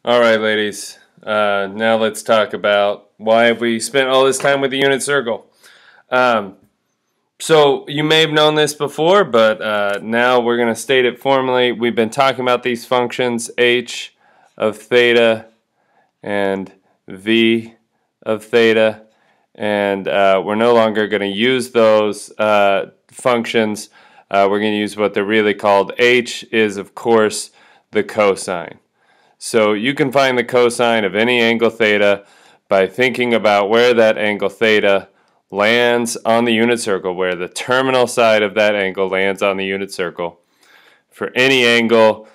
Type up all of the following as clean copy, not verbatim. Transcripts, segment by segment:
All right, ladies. Now let's talk about why we spent all this time with the unit circle. Um, so you may have known this before, but now we're going to state it formally. We've been talking about these functions, h of theta and v of theta, and we're no longer going to use those functions. We're going to use what they're really called. H is, of course, the cosine. So you can find the cosine of any angle theta by thinking about where that angle theta lands on the unit circle, where the terminal side of that angle lands on the unit circle. For any angle,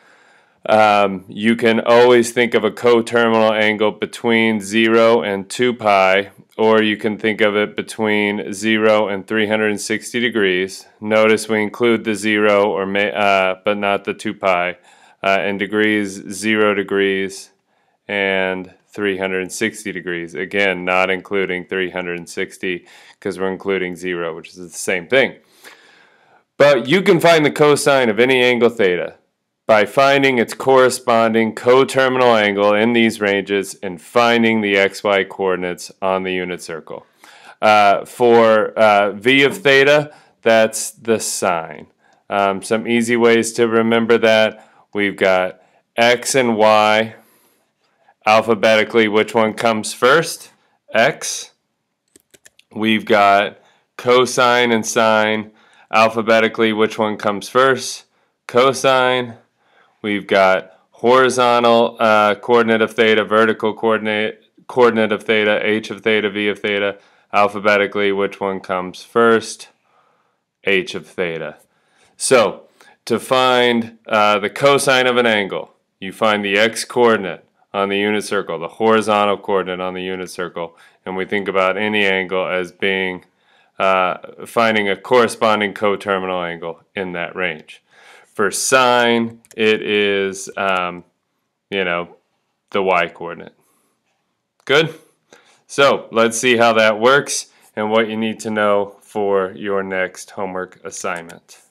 you can always think of a coterminal angle between 0 and 2 pi, or you can think of it between 0 and 360 degrees. Notice we include the 0 but not the 2 pi. And degrees, 0 degrees and 360 degrees. Again, not including 360 because we're including 0, which is the same thing. But you can find the cosine of any angle theta by finding its corresponding coterminal angle in these ranges and finding the xy coordinates on the unit circle. For v of theta, that's the sine. Some easy ways to remember that. We've got x and y. Alphabetically, which one comes first? X. We've got cosine and sine. Alphabetically, which one comes first? Cosine. We've got horizontal coordinate of theta, vertical coordinate of theta, h of theta, v of theta. Alphabetically, which one comes first? H of theta. So, to find the cosine of an angle, you find the x-coordinate on the unit circle, the horizontal coordinate on the unit circle, and we think about any angle as being finding a corresponding coterminal angle in that range. For sine, it is, the y-coordinate. Good? So, let's see how that works and what you need to know for your next homework assignment.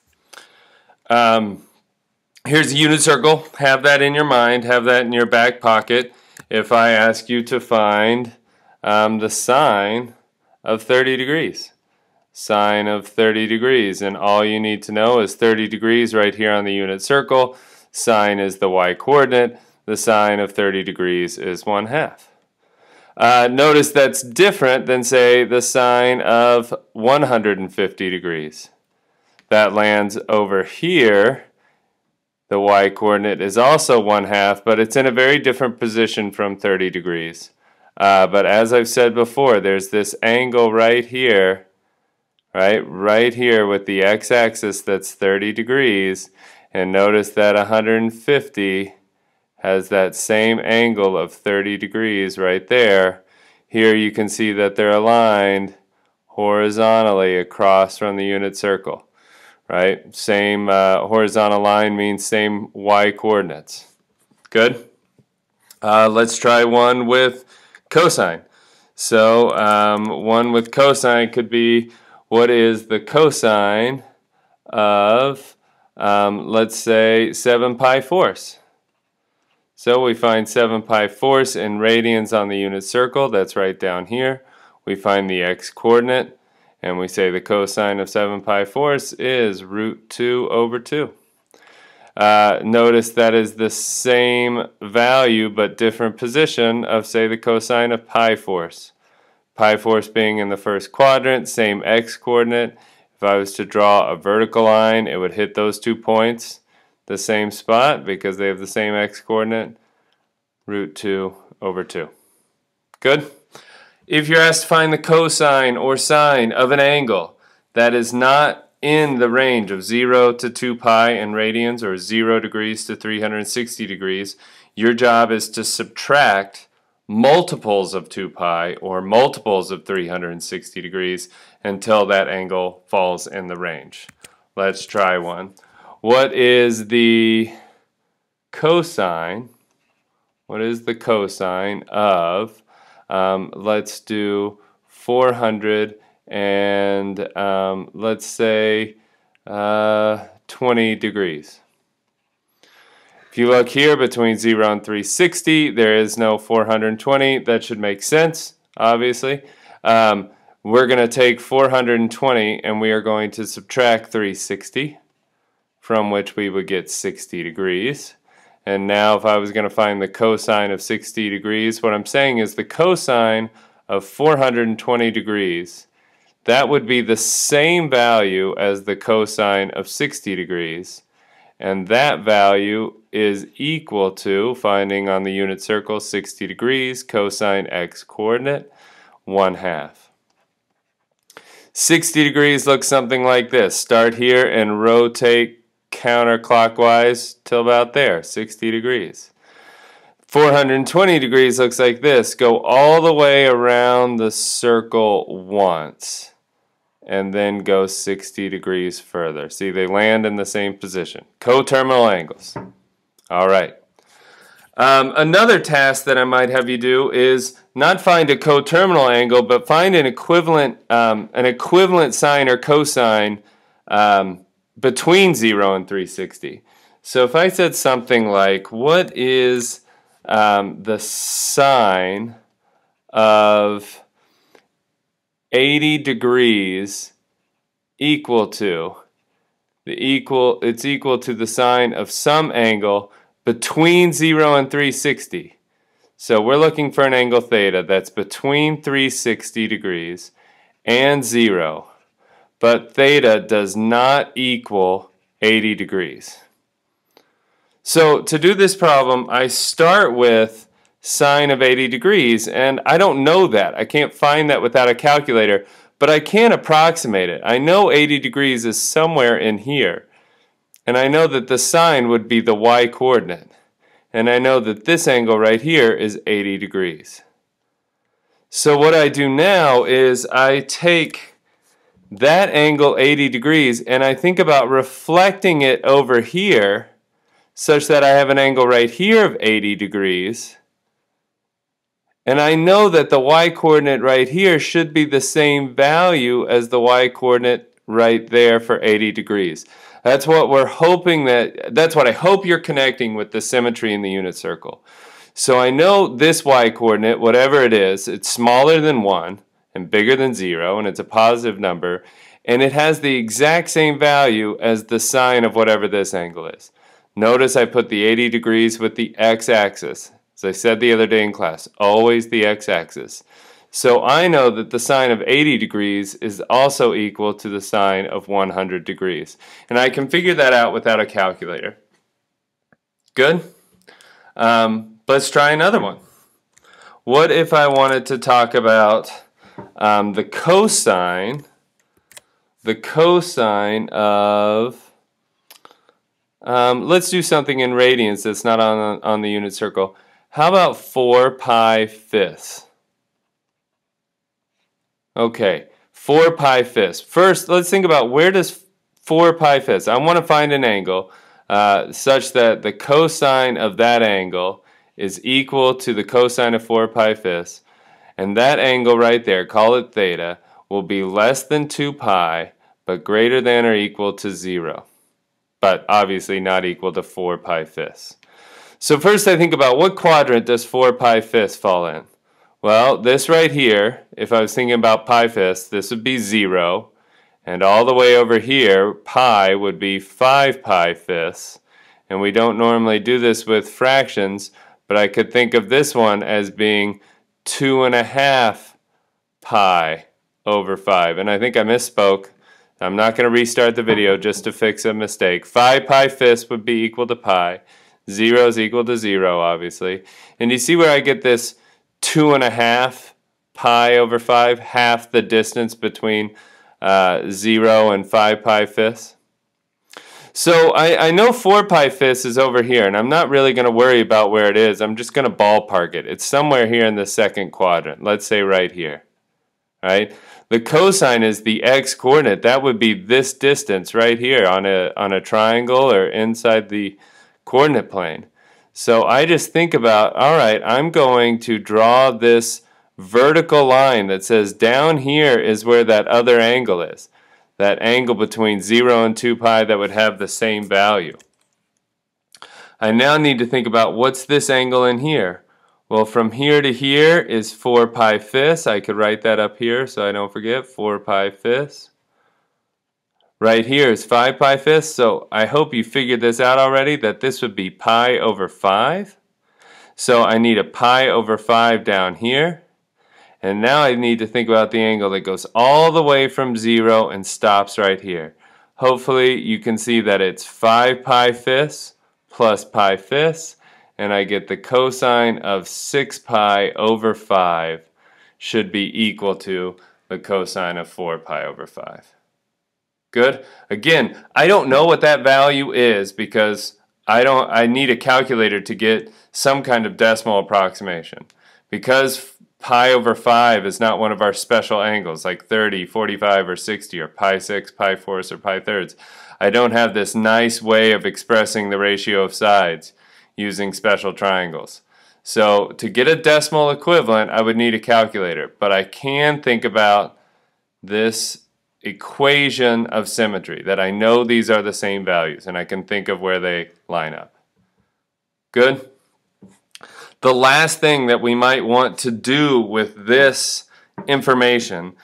Here's a unit circle. Have that in your mind. Have that in your back pocket. If I ask you to find the sine of 30 degrees. Sine of 30 degrees. And all you need to know is 30 degrees right here on the unit circle. Sine is the y-coordinate. The sine of 30 degrees is 1/2. Notice that's different than, say, the sine of 150 degrees. That lands over here. The y-coordinate is also 1/2, but it's in a very different position from 30 degrees. But as I've said before, there's this angle right here, right here with the x-axis that's 30 degrees, and notice that 150 has that same angle of 30 degrees right there. Here you can see that they're aligned horizontally across from the unit circle. Right? Same horizontal line means same y-coordinates. Good? Let's try one with cosine. So one with cosine could be, what is the cosine of, let's say, 7 pi fourths? So we find 7 pi fourths in radians on the unit circle. That's right down here. We find the x-coordinate. And we say the cosine of 7 pi fourths is √2/2. Notice that is the same value but different position of, say, the cosine of pi fourths. Pi fourths being in the first quadrant, same x-coordinate. If I was to draw a vertical line, it would hit those 2 points, the same spot, because they have the same x-coordinate, √2/2. Good? If you're asked to find the cosine or sine of an angle that is not in the range of 0 to 2 pi in radians or 0 degrees to 360 degrees, your job is to subtract multiples of 2 pi or multiples of 360 degrees until that angle falls in the range. Let's try one. What is the cosine? What is the cosine of let's do 400 and let's say 20 degrees. If If you look here between 0 and 360, there is no 420. That should make sense, obviously. We're going to take 420 and we are going to subtract 360, from which we would get 60 degrees. And now if I was going to find the cosine of 60 degrees, what I'm saying is the cosine of 420 degrees, that would be the same value as the cosine of 60 degrees. And that value is equal to, finding on the unit circle, 60 degrees, cosine x coordinate, 1/2. 60 degrees looks something like this. Start here and rotate counterclockwise till about there, 60 degrees. 420 degrees looks like this. Go all the way around the circle once and then go 60 degrees further. See, they land in the same position. Coterminal angles. All right. Another task that I might have you do is not find a coterminal angle, but find an equivalent sine or cosine between 0 and 360. So if I said something like, what is the sine of 80 degrees equal to? It's equal to the sine of some angle between 0 and 360. So we're looking for an angle theta that's between 360 degrees and 0. But theta does not equal 80 degrees. So to do this problem, I start with sine of 80 degrees, and I don't know that. I can't find that without a calculator, but I can approximate it. I know 80 degrees is somewhere in here, and I know that the sine would be the y-coordinate, and I know that this angle right here is 80 degrees. So what I do now is I take that angle 80 degrees and I think about reflecting it over here such that I have an angle right here of 80 degrees, and I know that the y-coordinate right here should be the same value as the y-coordinate right there for 80 degrees. That's what we're hoping that's what I hope you're connecting with the symmetry in the unit circle. So I know this y-coordinate, whatever it is, it's smaller than 1 and bigger than 0, and it's a positive number, and it has the exact same value as the sine of whatever this angle is. Notice I put the 80 degrees with the x-axis. As I said the other day in class, always the x-axis. So I know that the sine of 80 degrees is also equal to the sine of 100 degrees. And I can figure that out without a calculator. Good? Let's try another one. What if I wanted to talk about the cosine of, let's do something in radians that's not on the unit circle. How about 4 pi fifths? Okay, 4 pi fifths. First, let's think about where does 4 pi fifths. I want to find an angle such that the cosine of that angle is equal to the cosine of 4 pi fifths. And that angle right there, call it theta, will be less than 2 pi, but greater than or equal to 0. But obviously not equal to 4 pi fifths. So first I think about what quadrant does 4 pi fifths fall in? Well, this right here, if I was thinking about pi fifths, this would be 0. And all the way over here, pi would be 5 pi fifths. And we don't normally do this with fractions, but I could think of this one as being 2.5 pi over 5. And I think I misspoke. I'm not going to restart the video just to fix a mistake. 5 pi fifths would be equal to pi. 0 is equal to 0, obviously. And you see where I get this 2.5 pi over 5, half the distance between 0 and 5 pi fifths? So I know 4 pi fifths is over here, and I'm not really going to worry about where it is. I'm just going to ballpark it. It's somewhere here in the second quadrant. Let's say right here. Right? The cosine is the x-coordinate. That would be this distance right here on a triangle or inside the coordinate plane. So I just think about, all right, I'm going to draw this vertical line that says down here is where that other angle is. That angle between 0 and 2 pi that would have the same value. I now need to think about what's this angle in here. Well, from here to here is 4 pi fifths. I could write that up here so I don't forget, 4 pi fifths. Right here is 5 pi fifths, so I hope you figured this out already, that this would be pi over 5. So I need a pi over 5 down here. And now I need to think about the angle that goes all the way from 0 and stops right here. Hopefully you can see that it's 5 pi fifths plus pi fifths, and I get the cosine of 6 pi over 5 should be equal to the cosine of 4 pi over 5. Good? Again, I don't know what that value is because I need a calculator to get some kind of decimal approximation. Because pi over 5 is not one of our special angles like 30, 45, or 60, or pi 6, pi 4ths, or pi thirds. I don't have this nice way of expressing the ratio of sides using special triangles. So to get a decimal equivalent, I would need a calculator. But I can think about this equation of symmetry, that I know these are the same values, and I can think of where they line up. Good? The last thing that we might want to do with this information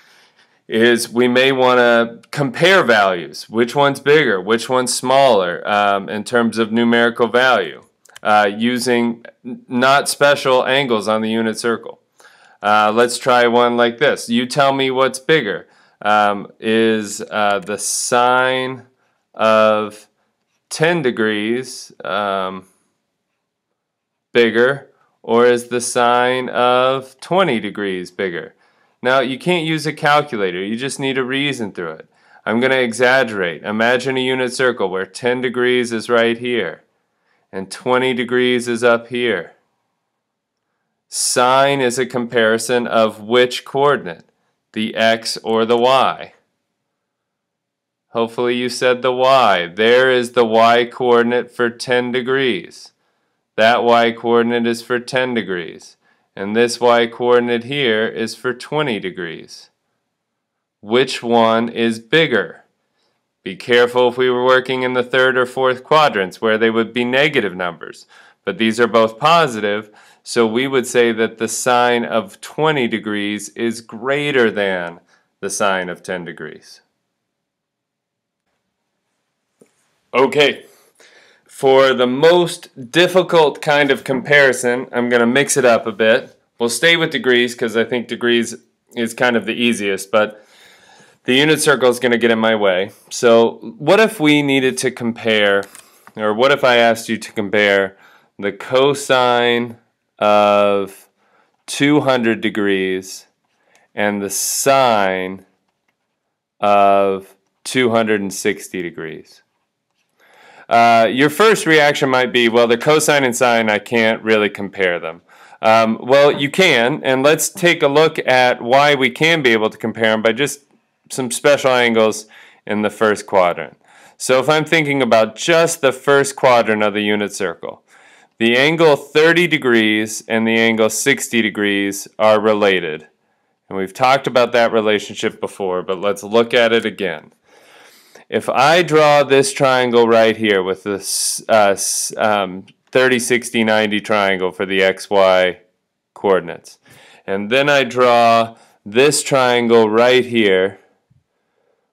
is we may want to compare values. Which one's bigger? Which one's smaller in terms of numerical value using not special angles on the unit circle. Let's try one like this. You tell me what's bigger. Is the sine of 10 degrees bigger, or is the sine of 20 degrees bigger? Now, you can't use a calculator. You just need to reason through it. I'm going to exaggerate. Imagine a unit circle where 10 degrees is right here and 20 degrees is up here. Sine is a comparison of which coordinate? The x or the y? Hopefully you said the y. There is the y coordinate for 10 degrees. That y coordinate is for 10 degrees. And this y coordinate here is for 20 degrees. Which one is bigger? Be careful if we were working in the third or fourth quadrants where they would be negative numbers. But these are both positive, so we would say that the sine of 20 degrees is greater than the sine of 10 degrees. Okay. For the most difficult kind of comparison, I'm going to mix it up a bit. We'll stay with degrees because I think degrees is kind of the easiest, but the unit circle is going to get in my way. So what if we needed to compare, or what if I asked you to compare the cosine of 200 degrees and the sine of 260 degrees? Your first reaction might be, well, the cosine and sine, I can't really compare them. Well, you can, and let's take a look at why we can be able to compare them by just some special angles in the first quadrant. So if I'm thinking about just the first quadrant of the unit circle, the angle 30 degrees and the angle 60 degrees are related. And we've talked about that relationship before, but let's look at it again. If I draw this triangle right here with this 30, 60, 90 triangle for the xy coordinates, and then I draw this triangle right here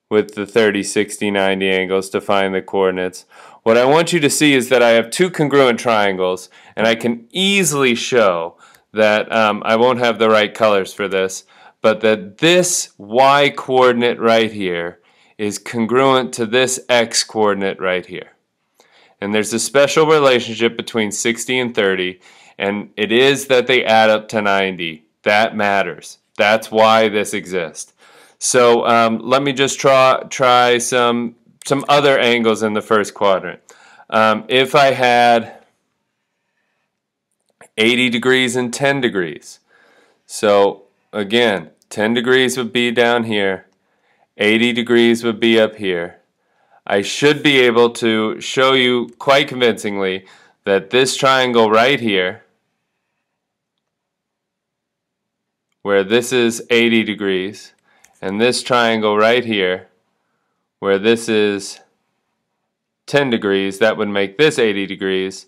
with the 30, 60, 90 angles to find the coordinates, what I want you to see is that I have two congruent triangles, and I can easily show that I won't have the right colors for this, but that this y coordinate right here is congruent to this x coordinate right here. And there's a special relationship between 60 and 30, and it is that they add up to 90. That matters. That's why this exists. So let me just try some other angles in the first quadrant. If I had 80 degrees and 10 degrees, so again, 10 degrees would be down here, 80 degrees would be up here. I should be able to show you quite convincingly that this triangle right here, where this is 80 degrees, and this triangle right here, where this is 10 degrees, that would make this 80 degrees,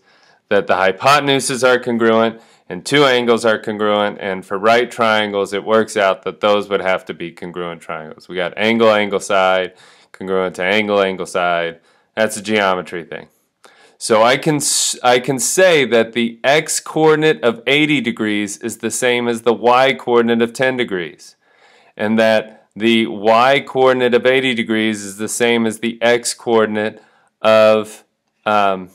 that the hypotenuses are congruent and two angles are congruent, and for right triangles it works out that those would have to be congruent triangles. We got angle, angle, side, congruent to angle, angle, side. That's a geometry thing. So I can say that the x-coordinate of 80 degrees is the same as the y-coordinate of 10 degrees, and that the y-coordinate of 80 degrees is the same as the x-coordinate of, and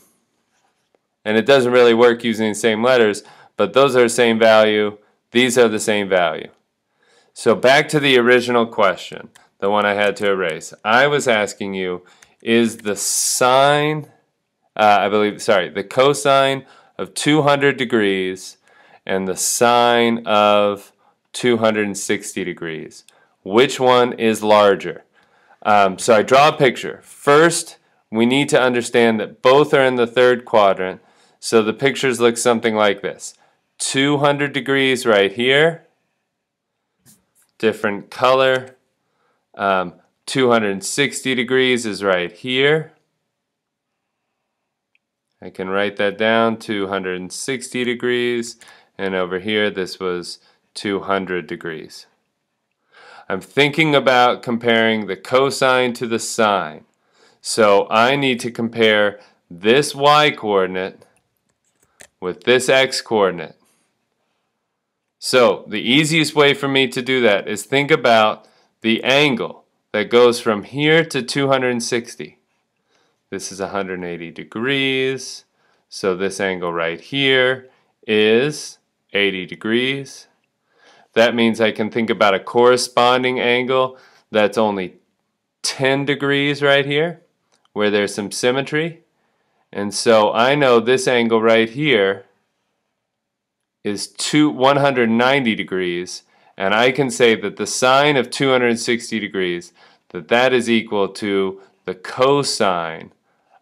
it doesn't really work using the same letters, but those are the same value, these are the same value. So back to the original question, the one I had to erase. I was asking you, is the sine, the cosine of 200 degrees and the sine of 260 degrees, which one is larger? So I draw a picture. First, we need to understand that both are in the third quadrant, so the pictures look something like this. 200 degrees right here, different color. 260 degrees is right here. I can write that down, 260 degrees, and over here this was 200 degrees. I'm thinking about comparing the cosine to the sine. So I need to compare this y-coordinate with this x-coordinate. So the easiest way for me to do that is think about the angle that goes from here to 260. This is 180 degrees, so this angle right here is 80 degrees. That means I can think about a corresponding angle that's only 10 degrees right here, where there's some symmetry. And so I know this angle right here is 190 degrees, and I can say that the sine of 260 degrees, that is equal to the cosine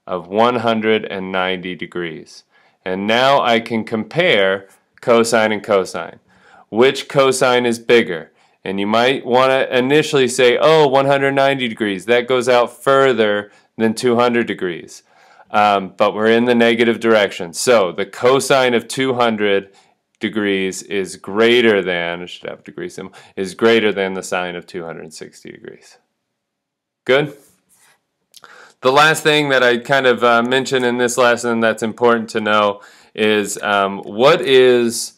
of 190 degrees. And now I can compare cosine and cosine. Which cosine is bigger? And you might want to initially say, oh, 190 degrees. That goes out further than 200 degrees. But we're in the negative direction. So the cosine of 200 degrees is greater than, I should have a degree symbol, is greater than the sine of 260 degrees. Good? The last thing that I kind of mentioned in this lesson that's important to know is what is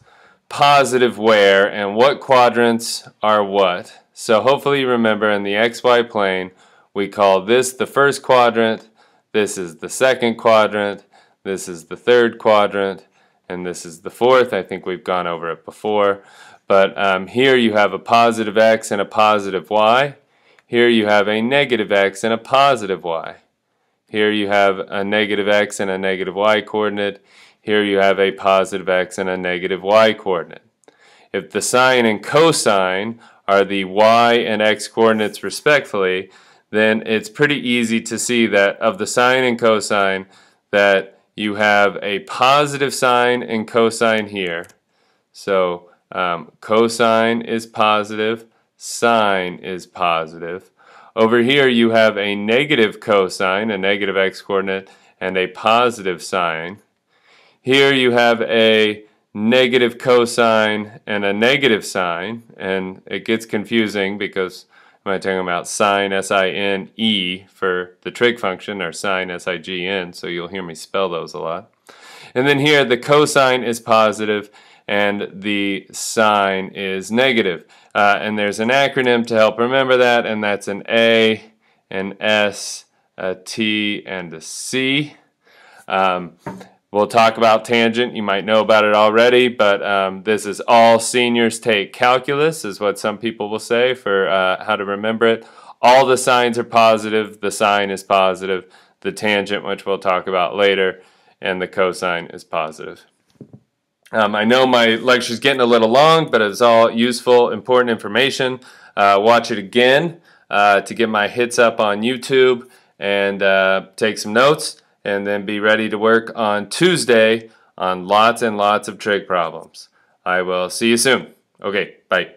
positive where and what quadrants are what. So hopefully you remember in the xy plane we call this the first quadrant, this is the second quadrant, this is the third quadrant, and this is the fourth. I think we've gone over it before. But here you have a positive x and a positive y. Here you have a negative x and a positive y. Here you have a negative x and a negative y coordinate. Here you have a positive x and a negative y coordinate. If the sine and cosine are the y and x coordinates respectively, then it's pretty easy to see that of the sine and cosine that you have a positive sine and cosine here. So cosine is positive, sine is positive. Over here you have a negative cosine, a negative x-coordinate, and a positive sine. Here you have a negative cosine and a negative sine, and it gets confusing because I'm talking about sine, S-I-N-E, for the trig function, or sine, S-I-G-N, so you'll hear me spell those a lot. And then here the cosine is positive and the sine is negative. And there's an acronym to help remember that, and that's an A, an S, a T, and a C. We'll talk about tangent. You might know about it already, but this is all seniors take calculus, is what some people will say for how to remember it. All the signs are positive. The sine is positive. The tangent, which we'll talk about later, and the cosine is positive. I know my lecture's getting a little long, but it's all useful, important information. Watch it again to get my hits up on YouTube and take some notes, and then be ready to work on Tuesday on lots and lots of trig problems. I will see you soon. Okay, bye.